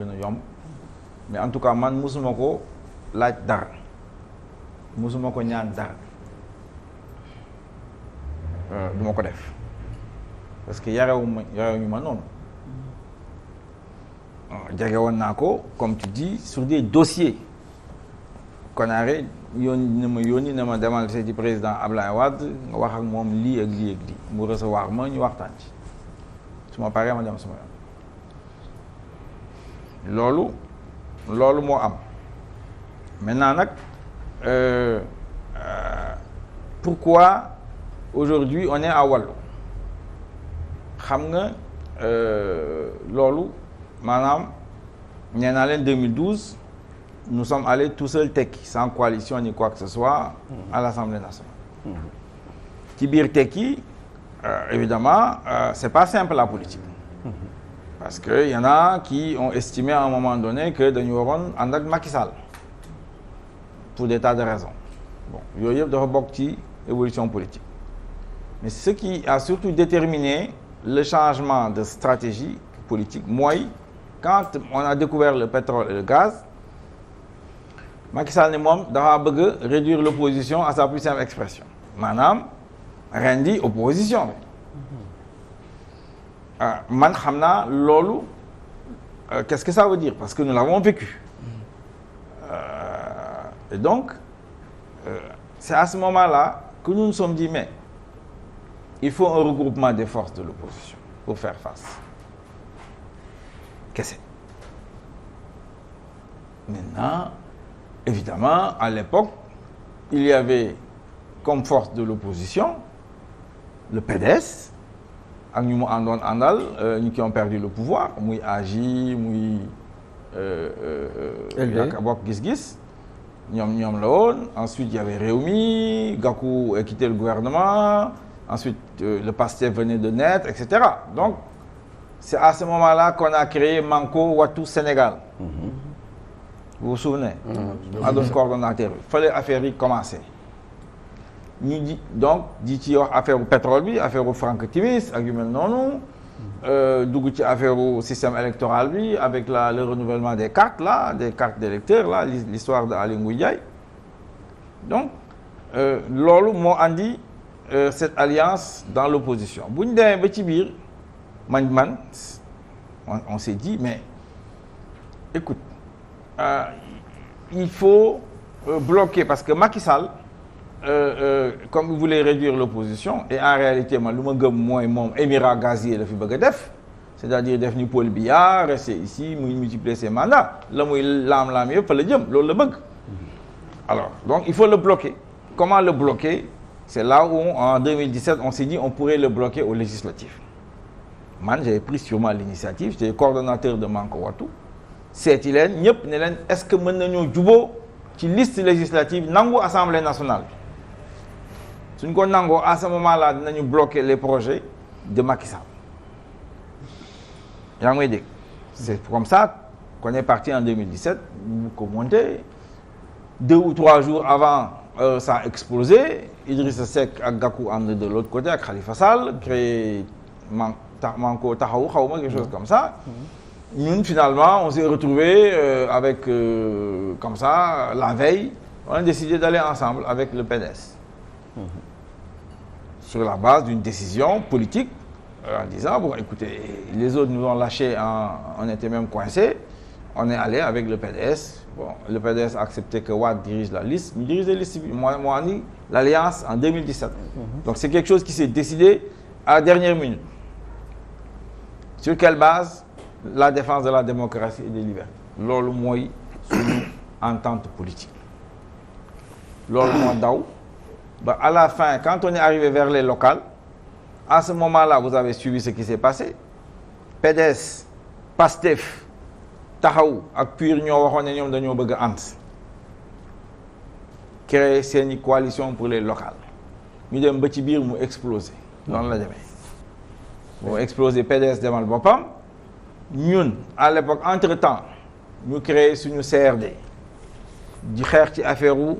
gën a yomb mais en tout cas man musuma ko laaj dara musuma ko ñaan dara duma ko def parce que yarewuñu ma noonu jege woon naa ko comme tu dis sur des dossiers Konaré yónni na ma demal seeti président Ablaye Wade nga wax ak moom lii ak lii ak lii mu recevoir ma ñu waxtaan ci su ma paree ma dem suma yoon loolu moo am maintenant nag pourquoi aujourd'hui on est à Wallu xam nga loolu maanaam nee naa leen 2012 nous sommes allés tout seuls tekki sans coalition ni quoi que ce soit à l'Assemblée nationale ci biir tekki évidemment c'est pas simple la politique parce que y en a qui ont estimé à un moment donné que dañu waroon ànd ak Macky Sall pour des tas de raisons bon yooyu yëpp dafa bokk ci évolution politique mais ce qui a surtout déterminé le changement de stratégie politique mooy quand on a découvert le pétrole et le gaz Macky Sall ne moom dafa bëgg réduire l'opposition à sa plus simple expression maanaam rendi opposition bi man xam naa loolu qu'est-ce que ça veut dire parce que nous l'avons vécu et donc c'est à ce moment-là que nous nous sommes dit mais il faut un regroupement des forces de l'opposition pour faire face kese maintenant évidemment à l'époque il y avait comme force de l'opposition le PDS ak ñu mu àndal ñu qui ont perdu le pouvoir muy AJ muy ak bokk gis-gis ñoom la woon ensuite il y avait Rewmi Gakou a quitté le gouvernement ensuite le PASTEF venait de naître etc donc c'est à ce moment-là qu'on a créé Manko Wattu Sénégal vous vous souvenez a doon coordonnateur bi fallait affaire yi commencer ñu di ci wax affaire u pétrole bi affaire u Franck Timis ak yu mel noonu dugg ci affaire u système électoral bi avec le renouvellement des cartes d'électeurs là l'histoire de Aly Ngouille Ndiaye donc loolu moo andi cette alliance dans l'opposition bu ñu demee ba ci biir on s'est dit mais écoute il faut bloquer parce que Macky Sall comme il voulait réduire l'opposition et en réalité man lu ma gëm mooy moom émirat gazier la fi bëgg a def c'est-à-dire def ni Paul Biya rester ici muy multiplier ses mandats la muy laam-laam yëpp fa la jëm loolu la bëgg alors donc il faut le bloquer comment le bloquer c'est là où en 2017 on s'est dit on pourrait le bloquer aux législatives man j'avais pris sur moi l'initiative j'étais coordonnateur de Manko Wattu seeti leen ñëpp ne leen est-ce que mën nañoo juboo ci liste législative nangu Assemblée nationale suñ ko nangoo à ce moment-là dinañu bloquer les projets de Macky Sall yaa ngi may dégg c'est comme ça qu'on est parti en 2017 ñu ko monté 2 ou 3 jours avant ça a explosé Idrissa Seck ak Gakou ànd de l'autre côté ak Khalifa Sall créé Manko Taxawu xawma quelque chose comme ça ñun finalement on s'est retrouvés avec comme ça la veille on a décidé d'aller ensemble avec le PDS sur la base d'une décision politique en disant bon écoutez les autres nous ont lâchés on était même coincés on est allé avec le PDS bon le PDS a accepté que Wade dirige la liste ñu dirige la liste bi moo andi l'alliance en 2017 donc c'est quelque chose qui s'est décidé à la dernière minute sur quelle base la défense de la démocratie et des libertés loolu mooy suñu entente politique loolu moo daw ba à la fin quand on est arrivé vers les locales à ce moment-là vous avez suivi ce qui s'est passé PDS PASTEF Taxawu ak PUR ñoo waxoon ne ñoom dañoo bëgg a ànd créer seeni coalition pour les locales ñu dem ba ci biir mu exploser noonu la demee mu exploser PDS demal boppam ñun à l'époque entre-temps ñu créé suñu CRD di xeex ci affaire u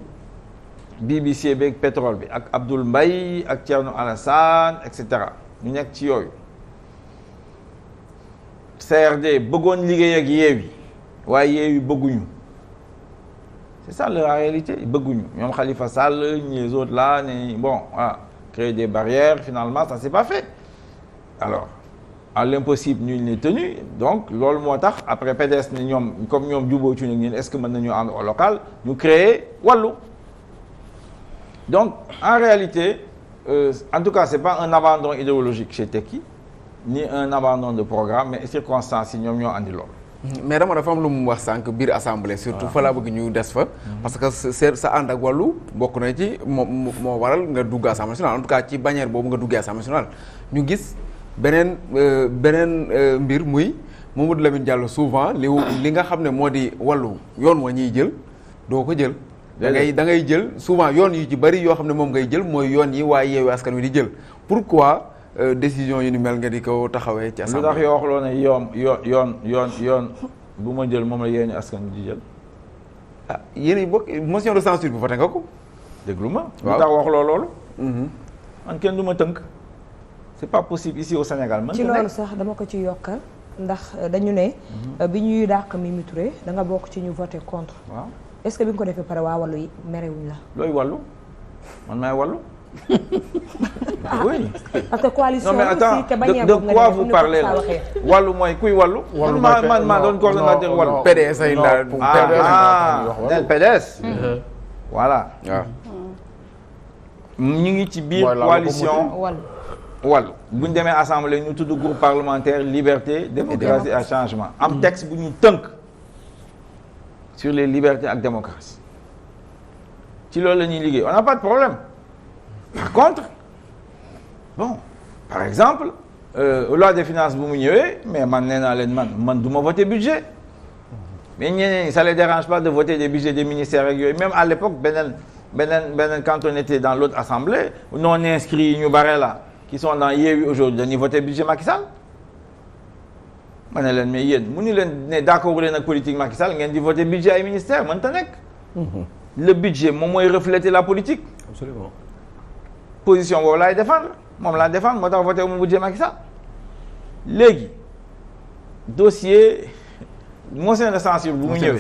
BBC beeg pétrole bi ak Abdoul Mbaye ak Thierno Alassane et cetera ñu nekk ci yooyu CRD bëggoon liggéey ak Yewwi waaye Yewwi bëgguñu c'est ça la réalité bëgguñu ñoom Khalifa Sall les autres là ne bon voilà créer des barrières finalement ça s'est pas fait alors à l'impossible nul n'est tenu donc loolu moo tax après PDS ne ñoom comme ñoom jubóo ci ñun est-ce que mën nañu ànd au local ñu créer Wallu donc en réalité en tout cas c'est pas un abandon idéologique chez Tekki ni un abandon de programme mais circonstances yi ñoom ñoo andi loolu. mais dama dafa am lu mu wax sànq biir assemblée. surtout fa laa bëgg ñu des fa. parce que sa ànd ak Wallu bokk na ci moo waral nga dugg assemblée nationale en tout cas ci bannière boobu nga duggee assemblée nationale ñu gis beneen mbir muy Mamadou Lamine Diallo souvent li nga xam ne moo di Wallu yoon wa ñuy jël doo ko jël. da ngay jël souvent yoon yu ci bari yoo xam ne moom ngay jël mooy yoon yi waaye Yewwi Askan Wi di jël pourquoi. décision yu ni mel nga di ko taxawee ci assemblée. lu tax yoo waxloo ne yoon bu ma jël moom la Yewwi Askan Wi di jël. ah yéen a bokk motion de censure bi voté nga ko. déglu ma. waaw lu tax waxloo loolu. man kenn du ma tënk. c'est pas possible ici au Sénégal. ci loolu sax dama ko ci yokkal ndax dañu ne. bi ñuy dàq Mimi Touré da nga bokk ci ñu voté contre. waaw est-ce que bi nga ko defee pare waa Wallu yi merewuñ la. looy Wallu man maay Wallu. oui. parce que coalition. non mais attends de quoi vous parlez là Wallu mooy kuy Wallu. man maa doon coordonnateur Wallu. PDS ay la nel PDS. voilà. ñu ngi ci biir coalition Wallu bu ñu demee assemblée ñu tudd groupe parlementaire liberté démocratie et changement am texte bu ñu tënk sur les libertés ak démocratie ci loolu la ñuy liggéey on n'a pas de problème. Par contre, bon, par exemple, loi des finances bu mu ñëwee mais man nee naa leen man du ma voter budget mais ñeneen ñi ça les dérange pas de voter des budgets des ministères ak yooyu même à l'époque beneen quand on était dans l'autre assemblée non inscrits yi ñu bare là qui sont dans Yewwi aujourd'hui dañuy voter budget Macky Sall ma ne leen mais yéen mënu leen ne d'accord leen ak politique Macky Sall ngeen di voter budget ay ministères mënta nekk. Le budget moom mooy refléter la politique. Absolument. Position boobu laay défendre moom laa défendre moo tax voté mu budget Macky Sall léegi dossier motion de censure bu mu ñëwee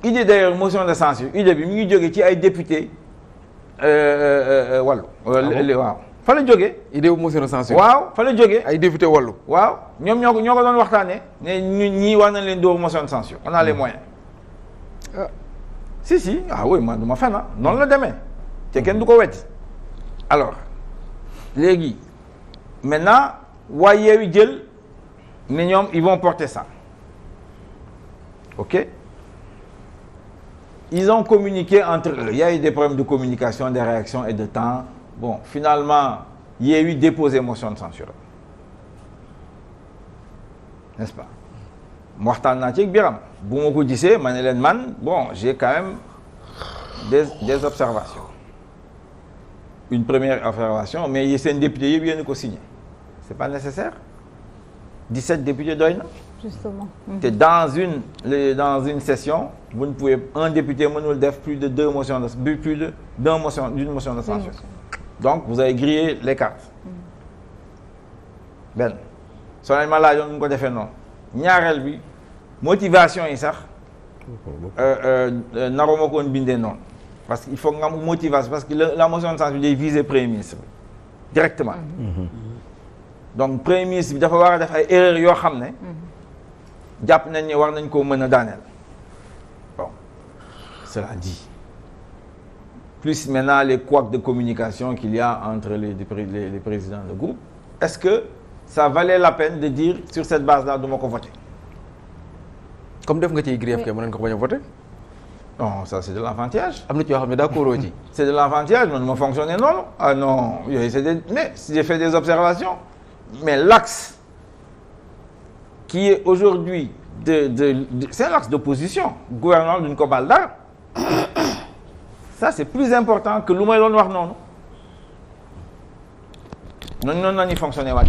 idée d'ailleurs motion de censure idée bi mu ngi jógee ci ay député Wallu waaw fa la jógee idée bu motion de censure waaw fa la jógee ay député Wallu waaw ñoom ñoo ko doon waxtaanee ne ñii war nañ leen dóor motion de censure on a les moyens si oui man du ma fen noonu la demee te kenn du ko wetti alors léegi maintenant waa Yewwi jël ne ñoom ils vont porter ça ok ils ont communiqué entre eux il y a eu des problèmes de communication des réactions et de temps bon finalement Yewwi déposé motion de censure n'est-ce pas waxtaan naa ci ak Biram bu ma ko gisee ma ne leen man bon j'ai quand même des observations une première observation mais seen député yëpp yéen ko signé c'est pas nécessaire 17 députés doy na. Justement. te dans une session vous ne pouvez un député mënul def plus de deux motions d'une motion de censure donc vous avez grillé les cartes benn soo leen ma laajoon nu ko defee noonu ñaareel bi motivation yi sax naroo ma ko woon bindee noonu parce que il faut nga am motivation parce que la motion de censure day viser premier ministre bi directement donc premier ministre bi dafa war a def ay erreurs yoo xam ne jàpp nañ ne war nañ koo mën a daaneel bon cela dit plus maintenant les couacs de communication qu'il y a entre les présidents de groupe est-ce que ça valait la peine de dire sur cette base-là du ma ko voter comme def nga ciy grief ke mën nañ ko bañ a voter non ça c'est de l'enfantillage am na ci yoo xam ne d'accord ci c'est de l'enfantillage man ma fonctionner noonu ah non yooyu mais j'ai fait des observations mais l'axe qui est aujourd'hui c'est un axe d'opposition gouvernement duñ ko baal dara ça c'est plus important que lu may doon wax noonu noonu la ñuy fonctionner waat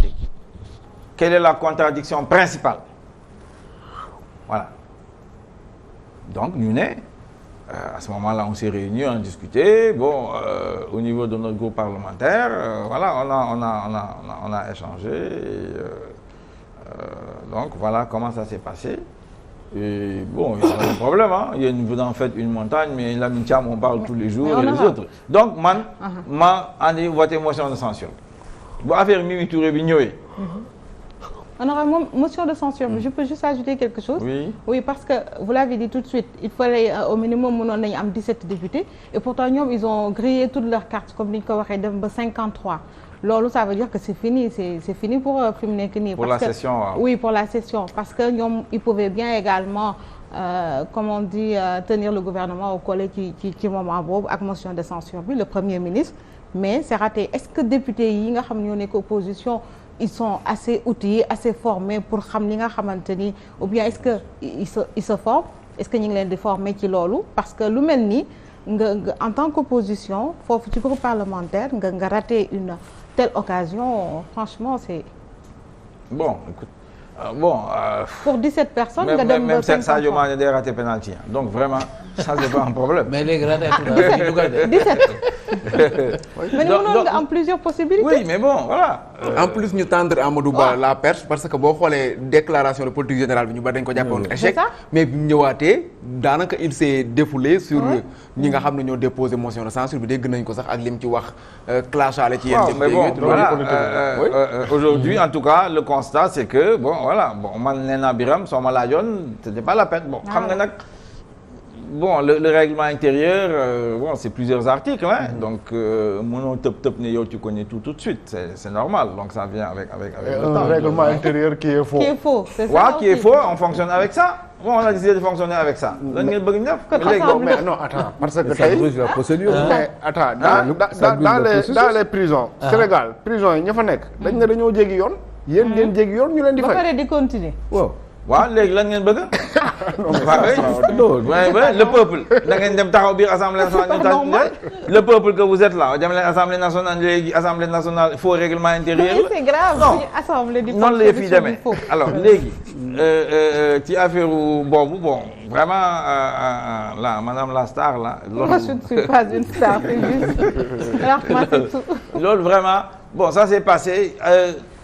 quelle est la contradiction principale voilà donc ñu ne à ce moment-là on s'est réunis on a discuté bon au niveau de notre groupe parlementaire voilà on a échangé et, donc voilà comment ça s'est passé Et bon, il y a pas de problème, hein. Vous en faites une montagne, mais Lamine Thiam, on parle tous les jours et les autres. Donc, ma andi voté motion de censure. Bu affaire Mimi Touré bi ñëwee. Honorable, motion de censure, je peux juste ajouter quelque chose? Oui, parce que vous l'avez dit tout de suite, il fallait au minimum mënoon nañu am 17 députés et pourtant ñoom ils ont grillé toutes leurs cartes comme ni ñu ko waxee dem ba 53. Loolu ça veut dire que c'est fini, c'est fini pour fi mu nekk nii. Pour la session, waaw. Oui, pour la session, parce que ñoom ils pouvaient bien également comme on dit tenir le gouvernement au collet ci moment boobu ak motion de censure bi le premier ministre, mais c'est raté. Est-ce que députés yi nga xam ñoo nekk opposition ils sont assez outillés, assez formés pour xam li nga xamante ni ou bien est-ce que ils se forment, est-ce que ñu ngi leen di former ci loolu parce que lu mel ni nga en tant qu'opposition foofu ci groupe parlementaire nga raté une telle occasion, franchement c'est bon écoute pour 17 personnes nga dem même Sadio Mané day raté penalty donc vraiment ça c'est pas un problème. Mais léegi raté tout dugal de 17 mais mënoon nga am plusieurs possibilités. Oui, mais bon, voilà. En plus ñu tendre Amadou Ba la perche parce que boo xoolee déclaration de politique générale bi ñu ba dañ ko jàppoon échec. Mais bi mu ñëwaatee daanaka il s'est défoulé sur ñi nga xam ne ñoo déposé motion de censure bi dégg nañ ko sax ak lim ci wax clashaale ci yenn mais bon voilà aujourd'hui en tout cas le constat c'est que voilà man nee naa Birame soo ma laajoon c'était pas la peine bon xam nga nag bon le règlement intérieur c'est plusieurs articles donc mënoo tëb ne yow tu connais tout de suite c'est normal donc ça vient avec un règlement intérieur qui est faux. C'est ça. Qui est faux, on fonctionne avec ça. Bon, on a décidé de fonctionner avec ça. Lan ngeen bëgg ñu def. Mais non, attends, parce que tey la procédure. mais attends dans les prisons Sénégal prison yi ña fa nekk dañ ne dañoo jéggi yoon yéen ngeen jéggi yoon ñu leen di fay. ba pare di continuer. waaw léegi lan ngeen bëgg. Le peuple da ngeen dem taxaw biir assemblée nationale le peuple que vous êtes là dem leen assemblée nationale léegi assemblée nationale faux règlement intérieur la. C'est grave. Non assemblée di noonu la yëf yi demee alors léegi ci affaire boobu bon vraiment là madame la star là. Moi je ne suis pas une star, c'est juste Rahma, c'est tout. Loolu vraiment bon ça s'est passé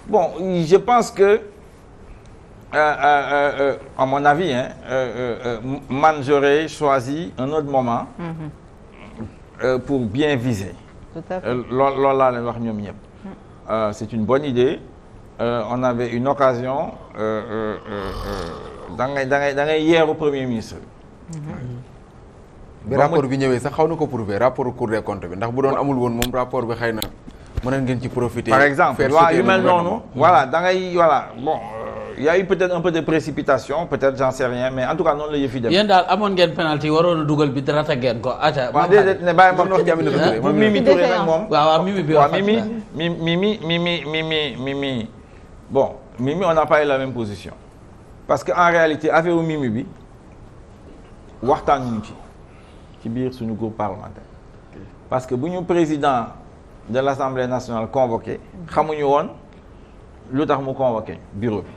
bon je pense que. À mon avis man j'aurais choisi un autre moment pour bien viser. Tout à fait. Loolu laa leen wax ñoom ñëpp. C'est une bonne idée. On avait une occasion da ngay yeeru premier ministre. bi rapport bi ñëwee sax xaw na ko prouver rapport Cour des comptes bi ndax bu doon amul woon moom rapport bi xëy na mën ngeen ci profiter. Par exemple waaw yu mel noonu. Voilà da ngay voilà bon. Il y a eu peut-être un peu de précipitation peut-être j'en sais rien mais en tout cas noonu la yëf yi dem. Yéen daal amoon ngeen penalty waroon a dugal bi rata ngeen ko. waaw déedéet ne bàyyi ma wax Jamil Touré moom Mimi Touré nag moom. waaw Mimi bi waaw Mimi bon Mimi on n'a pas eu la même position parce que en réalité affaire Mimi bi waxtaan ñu ci biir suñu groupe parlementaire parce que bu ñu président de l'Assemblée nationale convoqué xamuñu woon lu tax mu convoqué bureau bi.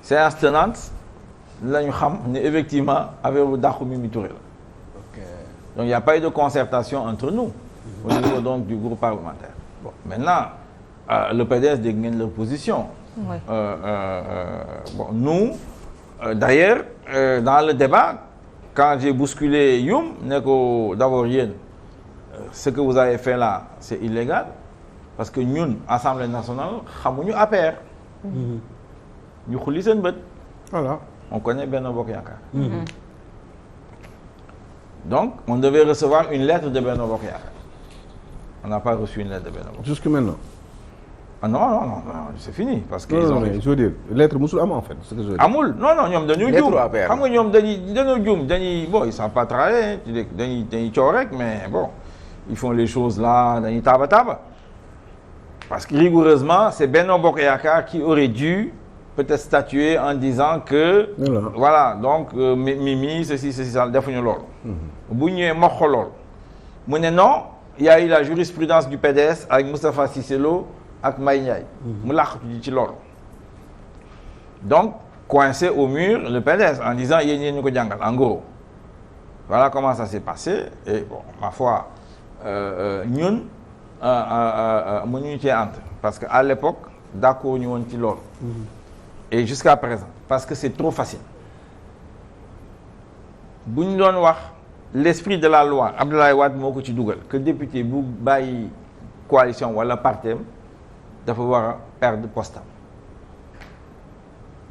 Séance tenante la ñu xam ne effectivement affaire bu dàqu Mimi Touré la. Donc il y a pas eu de concertation entre nous au niveau donc du groupe parlementaire. Bon maintenant le PDS dégg ngeen leur position. Oui. Bon nous d'ailleurs dans le débat quand j'ai bousculé Youm ne ko d'abord yéen ce que vous avez fait là c'est illégal parce que ñun Assemblée nationale xamuñu APR. ñu xulli seen bët. Voilà. On connaît Benno Bokk Yaakaar. Donc on devait recevoir une lettre de Benno Bokk Yaakaar. On n'a pas reçu une lettre de Benno Bokk Yaakaar. Jusque maintenant. Ah non c'est fini parce que. Non, je veux dire lettre musul am en fait. Ce que je veux dire. amul non ñoom dañuy juum xam nga ñoom dañoo juum bon ils sont pas travaillés dañuy coow rek mais bon ils font les choses là dañuy taaba parce que rigoureusement c'est Benno Bokk Yaakaar qui aurait dû peut-être statuer en disant que voilà donc Mimi ceci ça defuñu loolu bu ñëwee mokk loolu mu ne non il y a eu la jurisprudence du PDS avec Moustapha Cissé Lo ak Mbaye Ndiaye mu làqatu ci loolu donc coincé au mur le PDS en disant yéen ñu ko jàngal en gros voilà comment ça s'est passé et bon ma foi ñun mënuñu cee ànd parce que à l'époque d'accord ñu woon ci loolu et jusqu'à présent parce que c'est trop facile bu ñu doon wax l'esprit de la loi Abdoulaye Wade moo ko ci dugal que député bu bàyyi coalition wala partem dafa war a perdre postam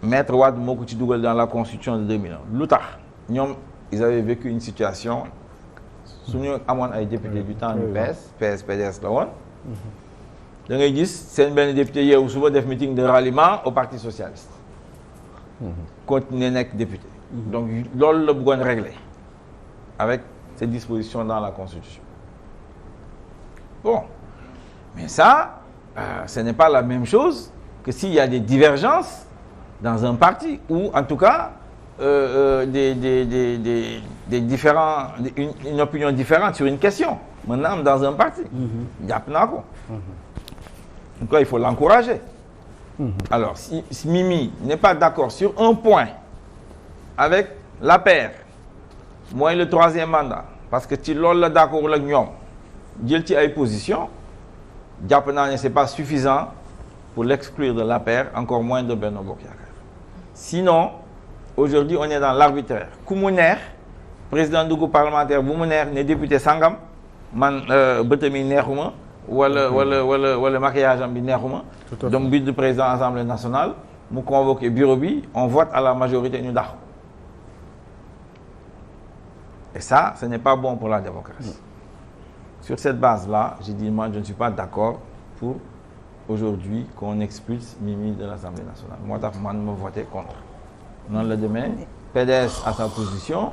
Maître Wade moo ko ci dugal dans la constitution de 2001 lu tax ñoom ils avaient vécu une situation su ñu amoon ay député du temps du PS PDS la woon da ngay gis seen benn député yeewu suba def meeting de ralliement au parti socialiste continuer nekk député donc loolu la bëggoon régler avec ces dispositions dans la constitution bon mais ça ce n'est pas la même chose que s'il y a des divergences dans un parti ou en tout cas des différents une opinion différente sur une question maintenant dans un parti jàpp naa ko en tout cas il faut l'encourager alors si Mimi n'est pas d'accord sur un point avec l'APR mooy le troisième mandat parce que ci loolu la d'accord ak ñoom jël ci ay position jàpp naa ne c'est pas suffisant pour l'exclure de l'APR encore moins de Benno Bokk Yaakaar sinon aujourd'hui on est dans l'arbitraire ku mu neex président du groupe parlementaire bu mu neex ne député sangam man bëtam yi neexuma wala maquillage am bi neexuma donc but du président Assemblée nationale mu convoqué bureau bi on vote à la majorité ñu dàq et ça ce n'est pas bon pour la démocratie sur cette base-là j'ai dit moi je ne suis pas d'accord pour aujourd'hui qu'on expulse Mimi de l'Assemblée nationale moo tax man ma voté contre noonu la demee PDS à sa position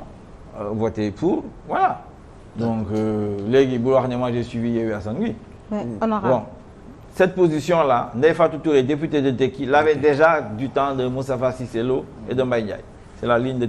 voté pour voilà donc léegi bu wax ne moi j'ai suivi Yewwi Askan Wi bon cette position-là Ndeye Fatou Touré député de Tekki l'avait déjà du temps de Moustapha Cissé Lo et de Mbaye Ndiaye c'est la ligne de